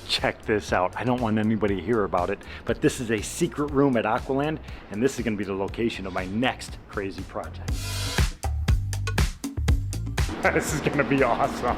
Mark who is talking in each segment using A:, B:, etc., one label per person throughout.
A: check this out. I don't want anybody to hear about it, but this is a secret room at Aqualand, and this is gonna be the location of my next crazy project. This is gonna be awesome.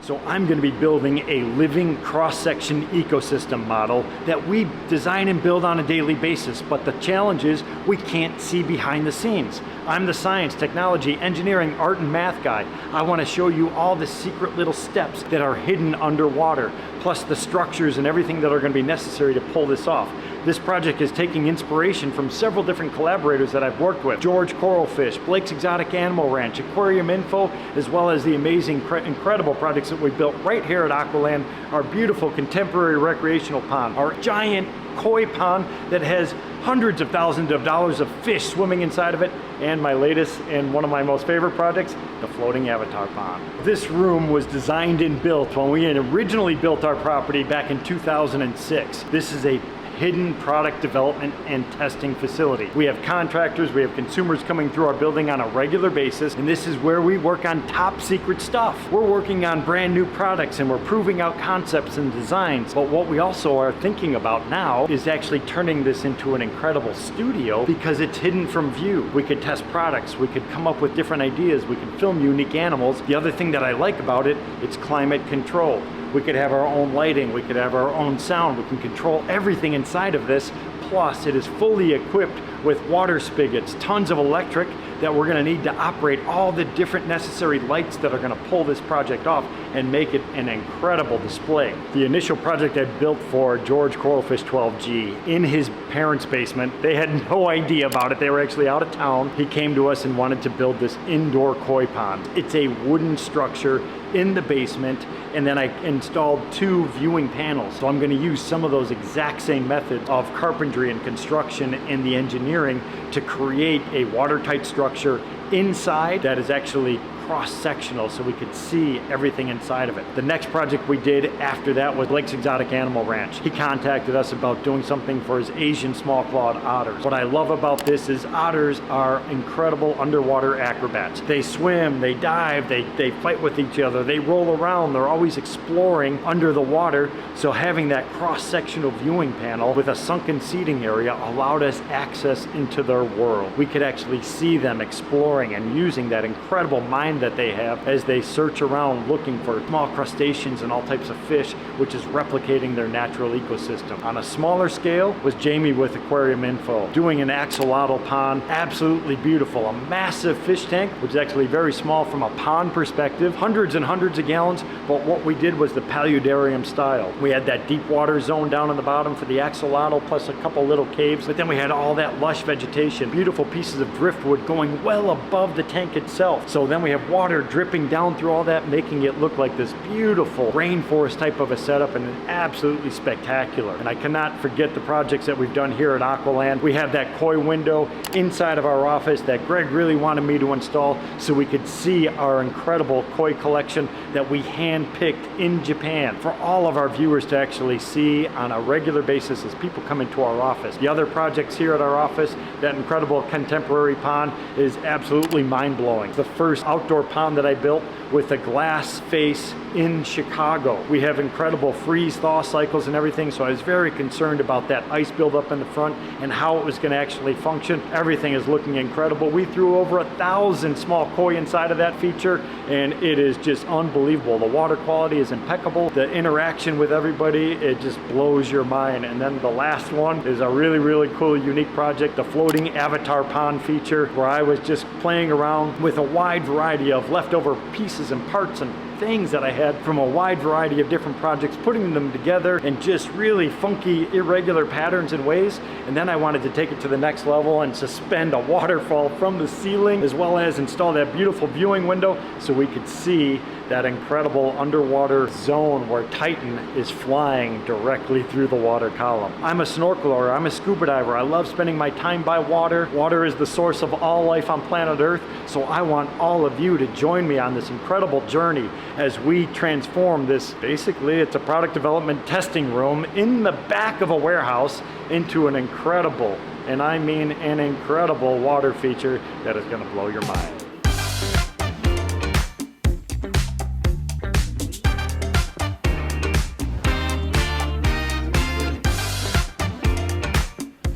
A: So I'm going to be building a living cross-section ecosystem model that we design and build on a daily basis, but the challenge is we can't see behind the scenes. I'm the science, technology, engineering, art, and math guy. I want to show you all the secret little steps that are hidden underwater, plus the structures and everything that are going to be necessary to pull this off. This project is taking inspiration from several different collaborators that I've worked with. George Coralfish, Blake's Exotic Animal Ranch, Aquarium Info, as well as the amazing, incredible projects that we built right here at Aqualand, our beautiful contemporary recreational pond, our giant koi pond that has hundreds of thousands of dollars of fish swimming inside of it, and my latest and one of my most favorite projects, the floating avatar pond. This room was designed and built when we had originally built our property back in 2006. This is a hidden product development and testing facility. We have contractors, we have consumers coming through our building on a regular basis, and this is where we work on top secret stuff. We're working on brand new products and we're proving out concepts and designs, but what we also are thinking about now is actually turning this into an incredible studio because it's hidden from view. We could test products, we could come up with different ideas, we could film unique animals. The other thing that I like about it, it's climate controlled. We could have our own lighting, we could have our own sound, we can control everything inside of this. Plus, it is fully equipped with water spigots, tons of electric that we're gonna need to operate all the different necessary lights that are gonna pull this project off and make it an incredible display. The initial project I built for George Coralfish 12G in his parents' basement, they had no idea about it. They were actually out of town. He came to us and wanted to build this indoor koi pond. It's a wooden structure in the basement, and then I installed 2 viewing panels. So I'm gonna use some of those exact same methods of carpentry and construction and the engineering to create a watertight structure inside that is actually cross-sectional so we could see everything inside of it. The next project we did after that was Blake's Exotic Animal Ranch. He contacted us about doing something for his Asian small-clawed otters. What I love about this is otters are incredible underwater acrobats. They swim, they dive, they fight with each other, they roll around, they're always exploring under the water, so having that cross-sectional viewing panel with a sunken seating area allowed us access into their world. We could actually see them exploring and using that incredible mind that they have as they search around looking for small crustaceans and all types of fish, which is replicating their natural ecosystem. On a smaller scale was Jamie with Aquarium Info, doing an axolotl pond, absolutely beautiful. A massive fish tank, which is actually very small from a pond perspective, hundreds and hundreds of gallons, but what we did was the paludarium style. We had that deep water zone down on the bottom for the axolotl, plus a couple little caves, but then we had all that lush vegetation, beautiful pieces of driftwood going well above the tank itself. So then we have water dripping down through all that, making it look like this beautiful rainforest type of a setup, and absolutely spectacular. And I cannot forget the projects that we've done here at Aqualand. We have that koi window inside of our office that Greg really wanted me to install so we could see our incredible koi collection that we hand-picked in Japan for all of our viewers to actually see on a regular basis as people come into our office. The other projects here at our office, that incredible contemporary pond is absolutely mind-blowing. The first outdoor pond that I built with a glass face in Chicago. We have incredible freeze-thaw cycles and everything, so I was very concerned about that ice buildup in the front and how it was going to actually function. Everything is looking incredible. We threw over 1,000 small koi inside of that feature, and it is just unbelievable. The water quality is impeccable. The interaction with everybody, it just blows your mind. And then the last one is a really, really cool, unique project, the floating avatar pond feature, where I was just playing around with a wide variety of leftover pieces and parts and things that I had from a wide variety of different projects, putting them together in just really funky, irregular patterns and ways. And then I wanted to take it to the next level and suspend a waterfall from the ceiling, as well as install that beautiful viewing window so we could see that incredible underwater zone where Titan is flying directly through the water column. I'm a snorkeler, I'm a scuba diver, I love spending my time by water. Water is the source of all life on planet Earth, so I want all of you to join me on this incredible journey as we transform this, basically it's a product development testing room in the back of a warehouse into an incredible, and I mean an incredible water feature that is going to blow your mind.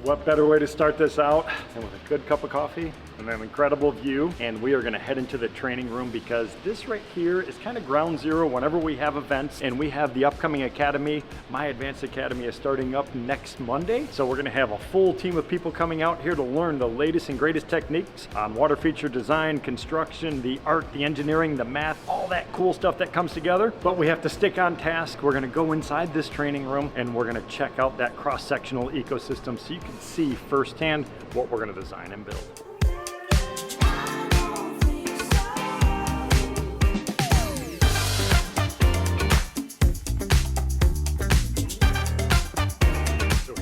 A: What better way to start this out than with a good cup of coffee and an incredible view? And we are gonna head into the training room because this right here is kind of ground zero whenever we have events, and we have the upcoming academy. My advanced academy is starting up next Monday. So we're gonna have a full team of people coming out here to learn the latest and greatest techniques on water feature design, construction, the art, the engineering, the math, all that cool stuff that comes together. But we have to stick on task. We're gonna go inside this training room and we're gonna check out that cross-sectional ecosystem so you can see firsthand what we're going to design and build.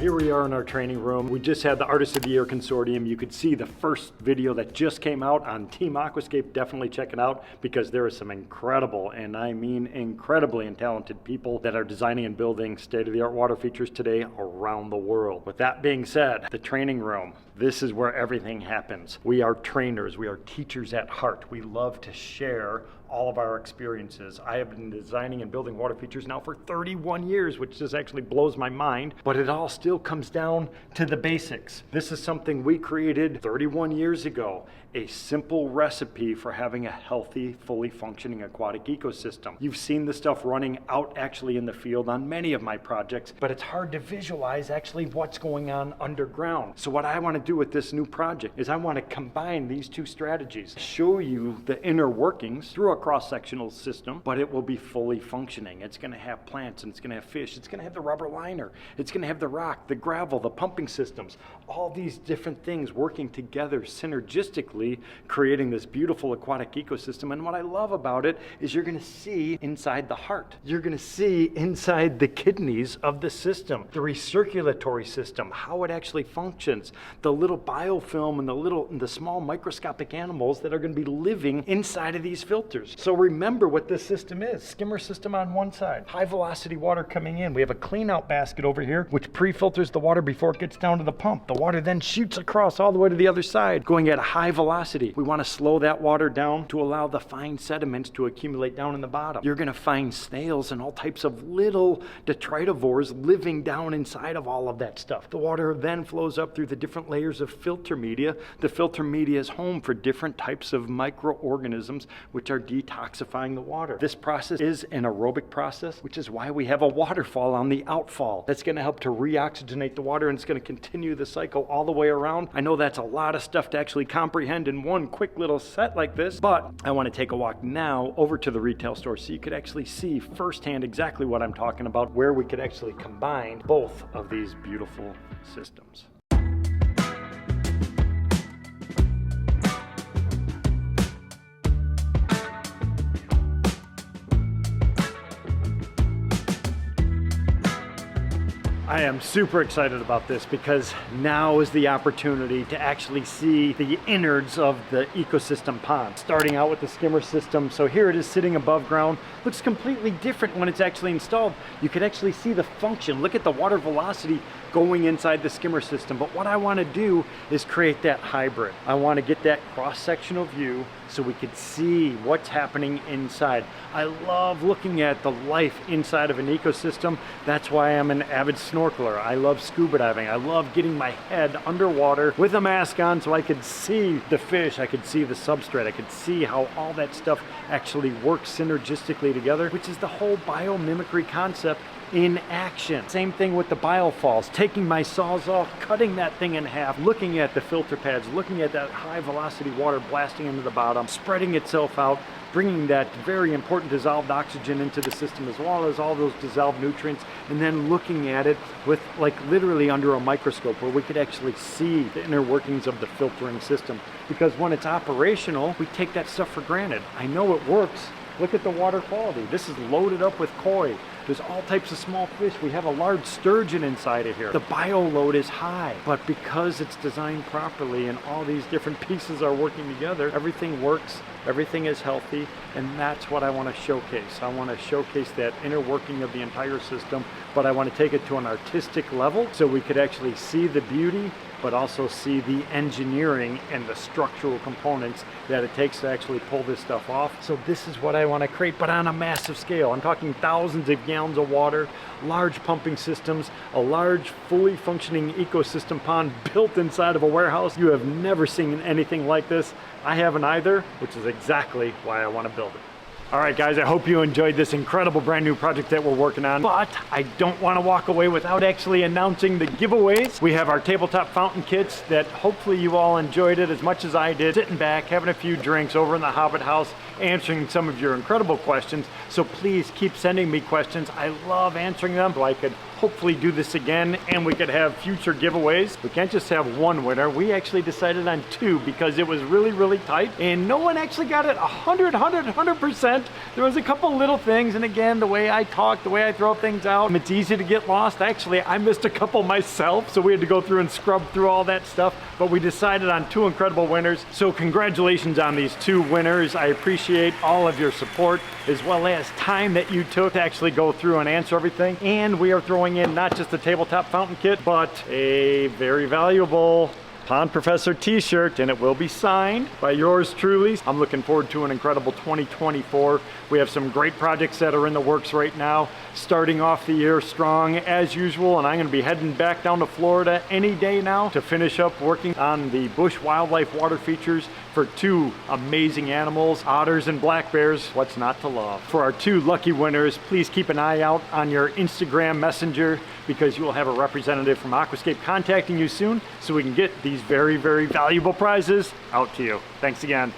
A: Here we are in our training room. We just had the Artist of the Year Consortium. You could see the first video that just came out on Team Aquascape. Definitely check it out because there are some incredible, and I mean incredibly talented people that are designing and building state-of-the-art water features today around the world. With that being said, the training room, this is where everything happens. We are trainers, we are teachers at heart. We love to share all of our experiences. I have been designing and building water features now for 31 years, which just actually blows my mind, but it all still comes down to the basics. This is something we created 31 years ago, a simple recipe for having a healthy, fully functioning aquatic ecosystem. You've seen the stuff running out actually in the field on many of my projects, but it's hard to visualize actually what's going on underground. So what I want to do with this new project is I want to combine these two strategies, show you the inner workings through a cross-sectional system, but it will be fully functioning. It's going to have plants and it's going to have fish. It's going to have the rubber liner. It's going to have the rock, the gravel, the pumping systems, all these different things working together synergistically, creating this beautiful aquatic ecosystem. And what I love about it is you're going to see inside the heart. You're going to see inside the kidneys of the system, the recirculatory system, how it actually functions, the little biofilm and the small microscopic animals that are going to be living inside of these filters. So remember what this system is. Skimmer system on one side, high velocity water coming in. We have a clean out basket over here, which pre-filters the water before it gets down to the pump. The water then shoots across all the way to the other side, going at a high velocity. We want to slow that water down to allow the fine sediments to accumulate down in the bottom. You're going to find snails and all types of little detritivores living down inside of all of that stuff. The water then flows up through the different layers of filter media. The filter media is home for different types of microorganisms which are detoxifying the water. This process is an aerobic process, which is why we have a waterfall on the outfall. That's going to help to reoxygenate the water, and it's going to continue the cycle all the way around. I know that's a lot of stuff to actually comprehend in one quick little set like this, but I want to take a walk now over to the retail store so you could actually see firsthand exactly what I'm talking about, where we could actually combine both of these beautiful systems. I am super excited about this because now is the opportunity to actually see the innards of the ecosystem pond. Starting out with the skimmer system, so here it is sitting above ground. Looks completely different when it's actually installed. You can actually see the function. Look at the water velocity going inside the skimmer system. But what I want to do is create that hybrid. I want to get that cross-sectional view so we could see what's happening inside. I love looking at the life inside of an ecosystem. That's why I'm an avid snorkeler. I love scuba diving. I love getting my head underwater with a mask on so I could see the fish, I could see the substrate, I could see how all that stuff actually works synergistically together, which is the whole biomimicry concept in action. Same thing with the BioFalls, taking my Sawzall, cutting that thing in half, looking at the filter pads, looking at that high velocity water blasting into the bottom, spreading itself out, bringing that very important dissolved oxygen into the system as well as all those dissolved nutrients, and then looking at it with like literally under a microscope where we could actually see the inner workings of the filtering system. Because when it's operational, we take that stuff for granted. I know it works, Look at the water quality. This is loaded up with koi. There's all types of small fish. We have a large sturgeon inside of here. The bio load is high, but because it's designed properly and all these different pieces are working together, everything works, everything is healthy, and that's what I want to showcase. I want to showcase that inner working of the entire system, but I want to take it to an artistic level so we could actually see the beauty, but also see the engineering and the structural components that it takes to actually pull this stuff off. So this is what I want to create, but on a massive scale. I'm talking thousands of gallons of water, large pumping systems, a large, fully functioning ecosystem pond built inside of a warehouse. You have never seen anything like this. I haven't either, which is exactly why I want to build it. All right, guys, I hope you enjoyed this incredible brand new project that we're working on, but I don't want to walk away without actually announcing the giveaways. We have our tabletop fountain kits that hopefully you all enjoyed it as much as I did, sitting back, having a few drinks over in the Hobbit house, answering some of your incredible questions. So please keep sending me questions. I love answering them, so I could hopefully do this again and we could have future giveaways. We can't just have one winner. We actually decided on two because it was really, really tight and no one actually got it 100%. There was a couple little things, and again, the way I talk, the way I throw things out, it's easy to get lost. Actually, I missed a couple myself, so we had to go through and scrub through all that stuff, but we decided on two incredible winners. So congratulations on these two winners. I appreciate all of your support as well as time that you took to actually go through and answer everything. And we are throwing in not just the tabletop fountain kit, but a very valuable Pond Professor t-shirt, and it will be signed by yours truly. I'm looking forward to an incredible 2024. We have some great projects that are in the works right now, starting off the year strong as usual, and I'm going to be heading back down to Florida any day now to finish up working on the bush wildlife water features for two amazing animals, otters and black bears. What's not to love? For our two lucky winners, please keep an eye out on your Instagram messenger because you will have a representative from Aquascape contacting you soon so we can get these very, very valuable prizes out to you. Thanks again.